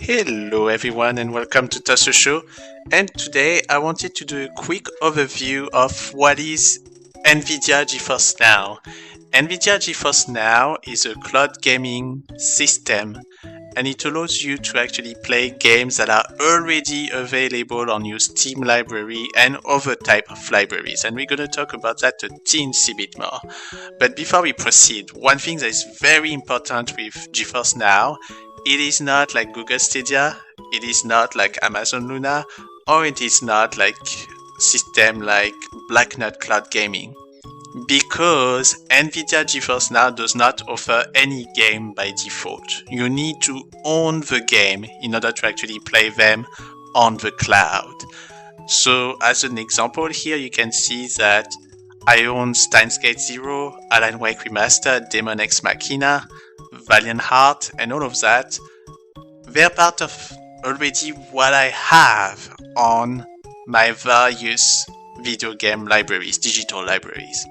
Hello everyone and welcome to Tasso Show. And today I wanted to do a quick overview of what is Nvidia GeForce Now. Nvidia GeForce Now is a cloud gaming system and it allows you to actually play games that are already available on your Steam library and other type of libraries. And we're going to talk about that a teensy bit more. But before we proceed, one thing that is very important with GeForce Now, it is not like Google Stadia, it is not like Amazon Luna, or it is not like system like Black Nut Cloud Gaming. Because Nvidia GeForce Now does not offer any game by default. You need to own the game in order to actually play them on the cloud. So as an example here, you can see that I own Steins Gate Zero, Alan Wake Remastered, Demon X Machina, Valiant Heart, and all of that. They're part of already what I have on my various video game libraries, digital libraries.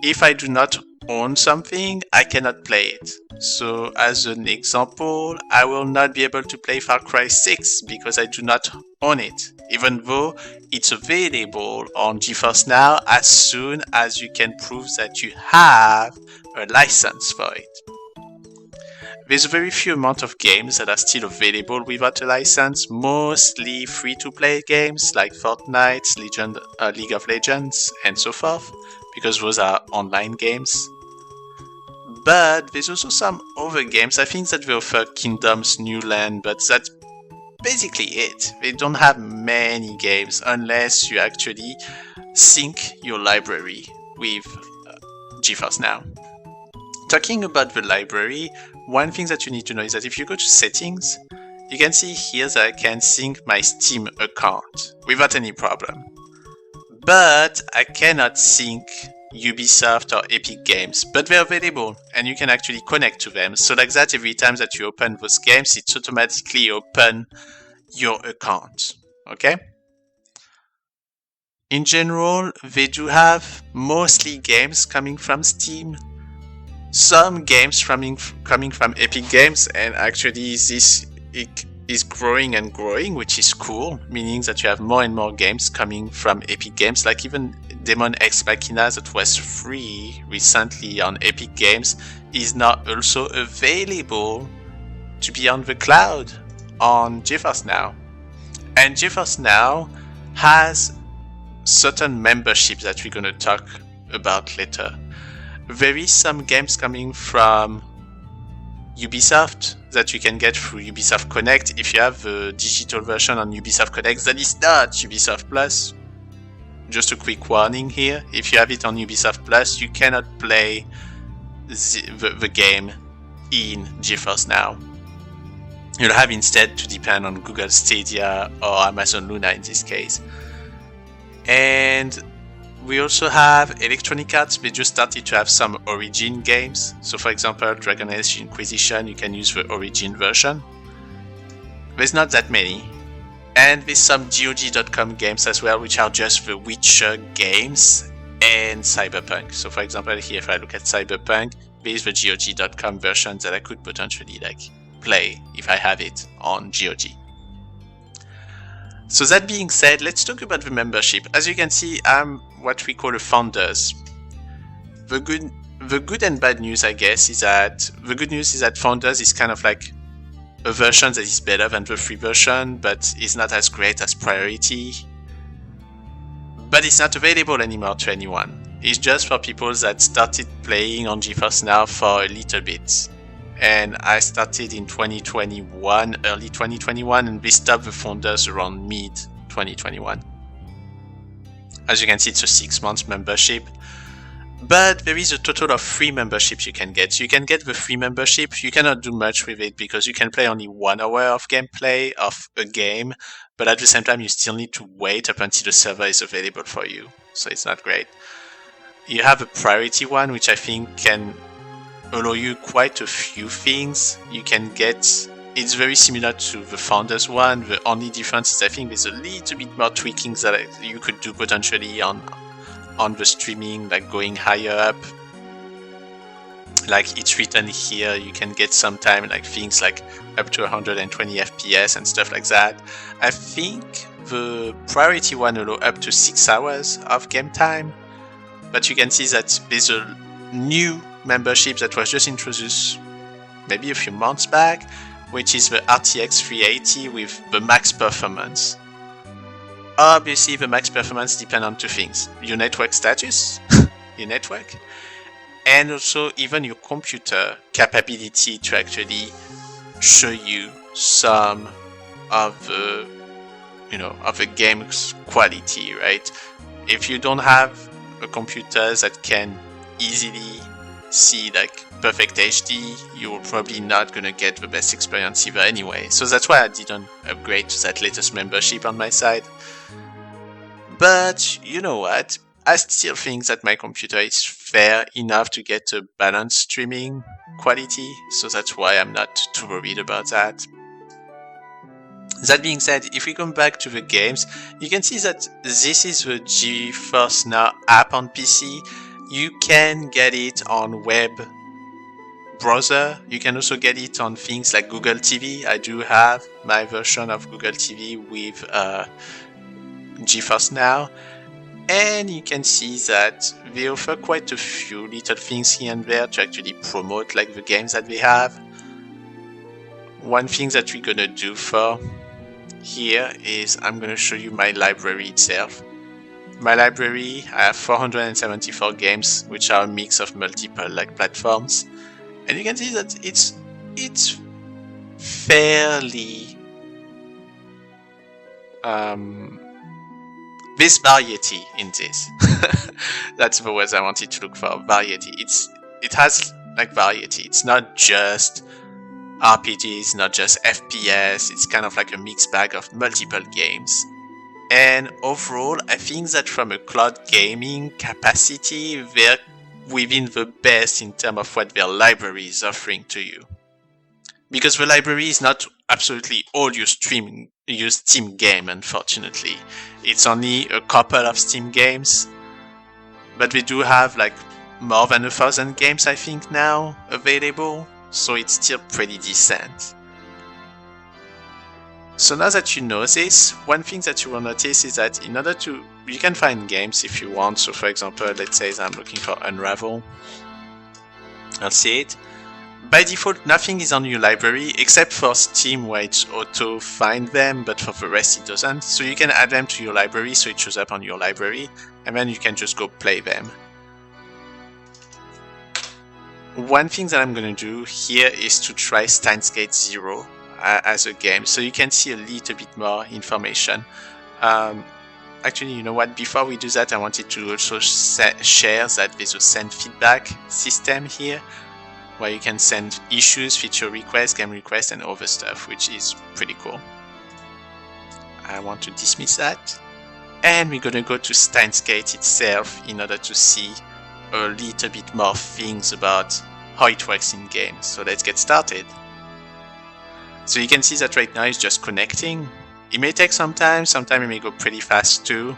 If I do not own something, I cannot play it. So as an example, I will not be able to play Far Cry 6 because I do not own it, even though it's available on GeForce Now as soon as you can prove that you have a license for it. There's a very few amount of games that are still available without a license, mostly free-to-play games like Fortnite, League of Legends, and so forth, because those are online games. But there's also some other games. I think that they offer Kingdoms New Land, but that's basically it. They don't have many games unless you actually sync your library with GeForce Now. Talking about the library, one thing that you need to know is that if you go to settings, you can see here that I can sync my Steam account without any problem. But I cannot sync Ubisoft or Epic Games, but they're available and you can actually connect to them. So like that, every time that you open those games, it's automatically open your account, okay? In general, they do have mostly games coming from Steam, some games coming from Epic Games, and actually this is growing and growing, which is cool, meaning that you have more and more games coming from Epic Games, like even Demon X Machina that was free recently on Epic Games is now also available to be on the cloud on GeForce Now. And GeForce Now has certain memberships that we're going to talk about later. There is some games coming from Ubisoft that you can get through Ubisoft Connect. If you have the digital version on Ubisoft Connect, that is not Ubisoft Plus. Just a quick warning here, if you have it on Ubisoft Plus, you cannot play the game in GeForce Now. You'll have instead to depend on Google Stadia or Amazon Luna in this case. And we also have Electronic Arts. They just started to have some Origin games. So for example, Dragon Age Inquisition, you can use the Origin version. There's not that many. And there's some GOG.com games as well, which are just the Witcher games and Cyberpunk. So for example, here if I look at Cyberpunk, there's the GOG.com version that I could potentially play if I have it on GOG. So that being said, let's talk about the membership. As you can see, I'm what we call a founders. The good and bad news, I guess, is that the good news is that founders is kind of like a version that is better than the free version, but is not as great as priority. But it's not available anymore to anyone. It's just for people that started playing on GeForce Now for a little bit. And I started in 2021, early 2021, and we stopped the founders around mid 2021. As you can see, it's a 6 month membership. But there is a total of 3 memberships you can get. So you can get the free membership. You cannot do much with it because you can play only 1 hour of gameplay of a game, but at the same time you still need to wait up until the server is available for you. So it's not great. You have a priority one, which I think can allow you quite a few things. You can get, it's very similar to the Founders one. The only difference is I think there's a little bit more tweaking that you could do potentially on the streaming, like going higher up. like it's written here, you can get sometime like things like up to 120 FPS and stuff like that. I think the priority one allow up to 6 hours of game time, but you can see that there's a new membership that was just introduced maybe a few months back, which is the RTX 380 with the max performance. Obviously, the max performance depends on two things: your network status, your network, and also even your computer capability to actually show you some of the, of the game's quality, right? If you don't have a computer that can easily see like perfect HD, you're probably not gonna get the best experience either anyway. So that's why I didn't upgrade to that latest membership on my side. But you know what? I still think that my computer is fair enough to get a balanced streaming quality, so that's why I'm not too worried about that. That being said, if we come back to the games, you can see that this is the GeForce Now app on PC. You can get it on web browser. You can also get it on things like Google TV. I do have my version of Google TV with GeForce Now. And you can see that they offer quite a few little things here and there to actually promote like the games that they have. One thing that we're gonna do for here is I'm gonna show you my library itself. My library, I have 474 games, which are a mix of multiple like platforms, and you can see that it's fairly there's variety in this. That's the words I wanted to look for. Variety. It has like variety. It's not just RPGs, not just FPS. It's kind of like a mixed bag of multiple games. And overall, I think that from a cloud gaming capacity, they're within the best in terms of what their library is offering to you. Because the library is not absolutely all your Steam game, unfortunately. It's only a couple of Steam games, but we do have like more than 1,000 games, I think, now available, so it's still pretty decent. So now that you know this, one thing that you will notice is that in order to, you can find games if you want. So for example, let's say I'm looking for Unravel. I'll see it. By default, nothing is on your library except for Steam, where it's auto find them, but for the rest it doesn't. So you can add them to your library, so it shows up on your library, and then you can just go play them. One thing that I'm going to do here is to try Steins Gate Zero as a game, so you can see a little bit more information. Actually, you know what? Before we do that, I wanted to also share that there's a send feedback system here, where you can send issues, feature requests, game requests, and other stuff, which is pretty cool. I want to dismiss that. And we're gonna go to Steins Gate itself in order to see a little bit more things about how it works in games. So let's get started. So you can see that right now it's just connecting. It may take some time, sometimes it may go pretty fast too.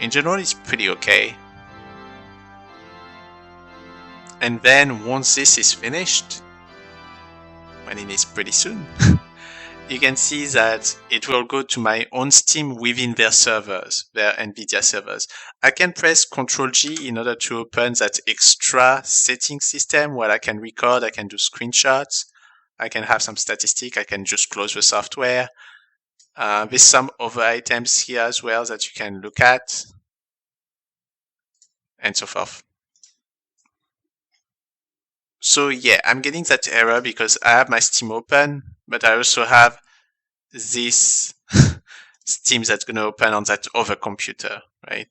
In general, it's pretty okay. And then once this is finished, when it is pretty soon, you can see that it will go to my own Steam within their servers, their Nvidia servers. I can press Ctrl G in order to open that extra setting system where I can record, I can do screenshots, I can have some statistics, I can just close the software. There's some other items here as well that you can look at, and so forth. So yeah, I'm getting that error because I have my Steam open, but I also have this Steam that's going to open on that other computer, right?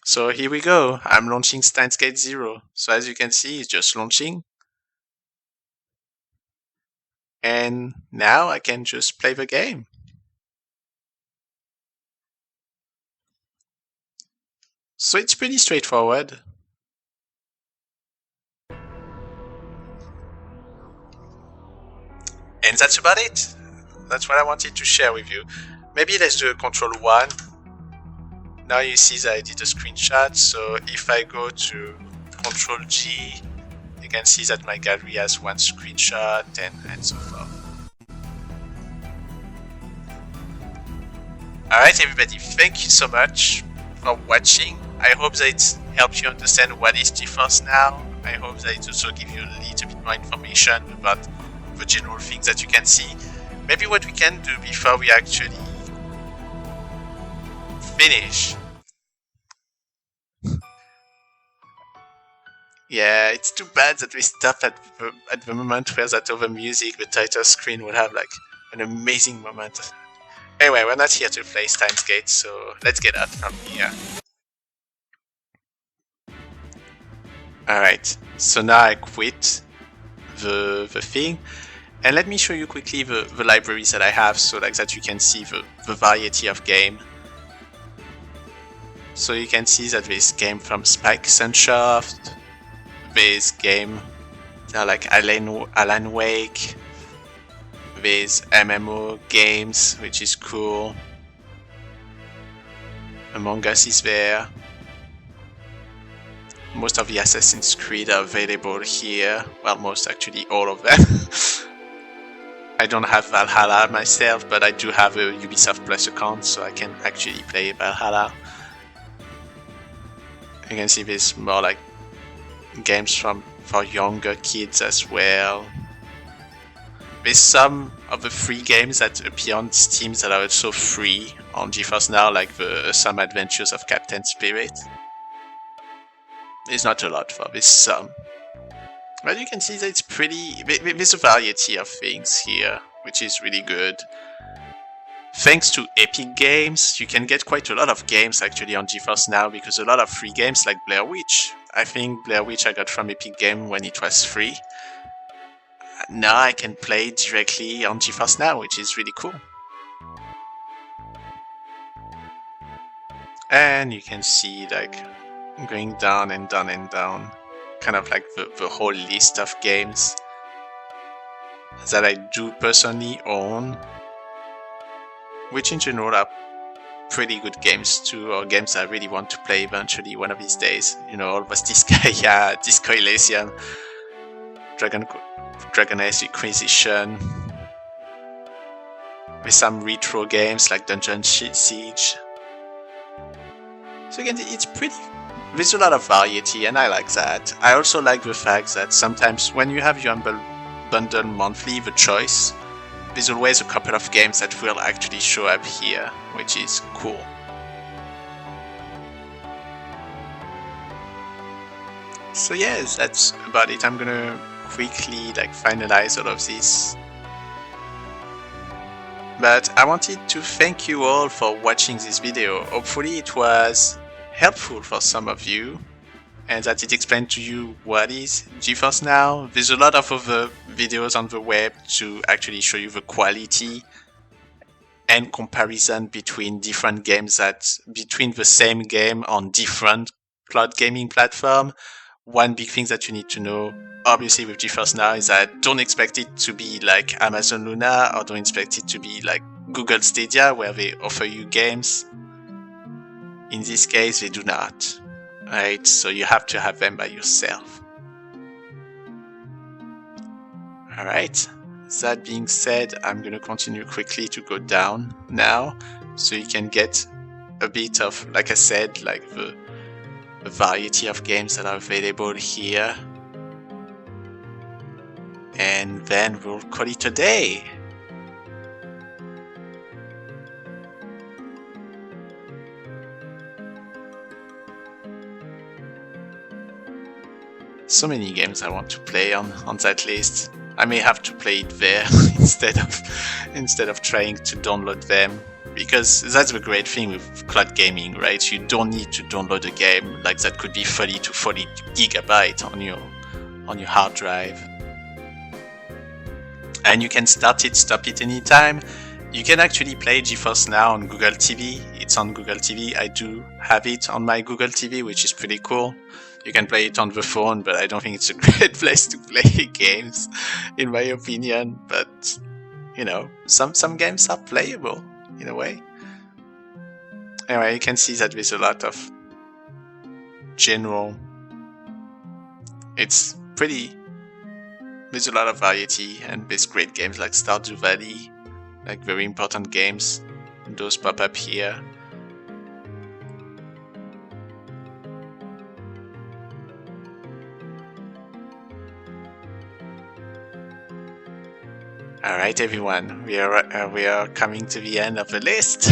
So here we go. I'm launching Steins Gate Zero. So as you can see, it's just launching. And now I can just play the game. So it's pretty straightforward. And that's about it. That's what I wanted to share with you. Maybe let's do a Control 1. Now you see that I did a screenshot. So if I go to Control G can see that my gallery has one screenshot and so forth. Alright everybody, thank you so much for watching. I hope that it helped you understand what is GeForce Now. I hope that it also gives you a little bit more information about the general things that you can see. Maybe what we can do before we actually finish. Yeah, it's too bad that we stop at the moment where that other music, the title screen, will have like an amazing moment. Anyway, we're not here to play Steins Gate, so let's get out from here. Alright, so now I quit the thing, and let me show you quickly the libraries that I have, so like that you can see the variety of game. So you can see that there's game from Spike Sunsoft, there's game like Alan Wake, there's MMO games, which is cool. Among Us is there. Most of the Assassin's Creed are available here. Well, most, actually all of them. I don't have Valhalla myself, but I do have a Ubisoft Plus account, so I can actually play Valhalla. You can see there's more like games for younger kids as well. There's some of the free games that appear on Steam that are also free on GeForce Now, like the Some Adventures of Captain Spirit. There's not a lot for this some. But you can see that it's pretty... There's a variety of things here, which is really good. Thanks to Epic Games, you can get quite a lot of games actually on GeForce Now, because a lot of free games like Blair Witch. I think Blair Witch I got from Epic Games when it was free. Now I can play it directly on GeForce Now, which is really cool. And you can see like going down and down and down, kind of like the whole list of games that I do personally own, which in general are pretty good games too, or games I really want to play eventually one of these days. You know, almost Disco Elysium, Dragon Age Inquisition, with some retro games like Dungeon Siege. So again, it's pretty... There's a lot of variety, and I like that. I also like the fact that sometimes when you have your bundle monthly, the choice, there's always a couple of games that will actually show up here, which is cool. So yes, that's about it. I'm gonna quickly like finalize all of this. But I wanted to thank you all for watching this video. Hopefully it was helpful for some of you, and that it explained to you what is GeForce Now. There's a lot of other videos on the web to actually show you the quality and comparison between different games, between the same game on different cloud gaming platform. One big thing that you need to know, obviously with GeForce Now, is that don't expect it to be like Amazon Luna, or don't expect it to be like Google Stadia, where they offer you games. In this case, they do not. Right? So you have to have them by yourself. Alright, that being said, I'm going to continue quickly to go down now, so you can get a bit of, like I said, like the variety of games that are available here. And then we'll call it a day. So many games I want to play on that list. I may have to play it there instead of trying to download them, because that's the great thing with cloud gaming, right? You don't need to download a game like that. Could be 30 to 40 gigabytes on your hard drive, and you can start it, stop it anytime. You can actually play GeForce Now on Google TV. It's on Google TV. I do have it on my Google TV, which is pretty cool. You can play it on the phone, but I don't think it's a great place to play games, in my opinion. But, you know, some games are playable, in a way. Anyway, you can see that there's a lot of general... It's pretty there's a lot of variety, and there's great games like Stardew Valley, like very important games. Those pop up here. Alright everyone, we are coming to the end of the list.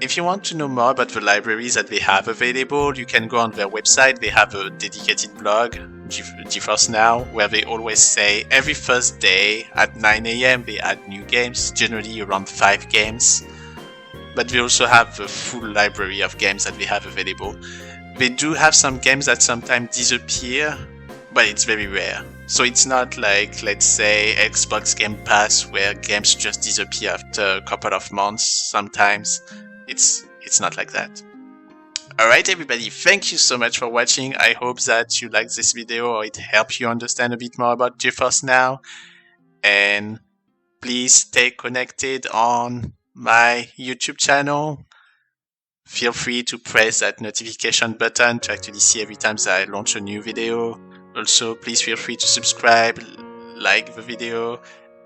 If you want to know more about the libraries that they have available, you can go on their website. They have a dedicated blog, GeForce Now, where they always say every Thursday at 9 AM they add new games, generally around 5 games. But they also have a full library of games that they have available. They do have some games that sometimes disappear, but it's very rare. So it's not like, let's say, Xbox Game Pass, where games just disappear after a couple of months sometimes. It's not like that. Alright everybody, thank you so much for watching. I hope that you liked this video or it helped you understand a bit more about GeForce Now. And please stay connected on my YouTube channel. Feel free to press that notification button to actually see every time that I launch a new video. Also, please feel free to subscribe, like the video,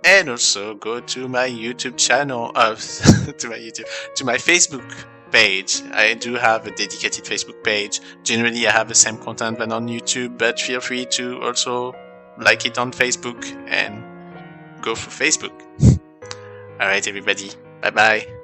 and also go to my YouTube channel, to my Facebook page. I do have a dedicated Facebook page. Generally, I have the same content than on YouTube, but feel free to also like it on Facebook and go for Facebook. Alright everybody, bye bye.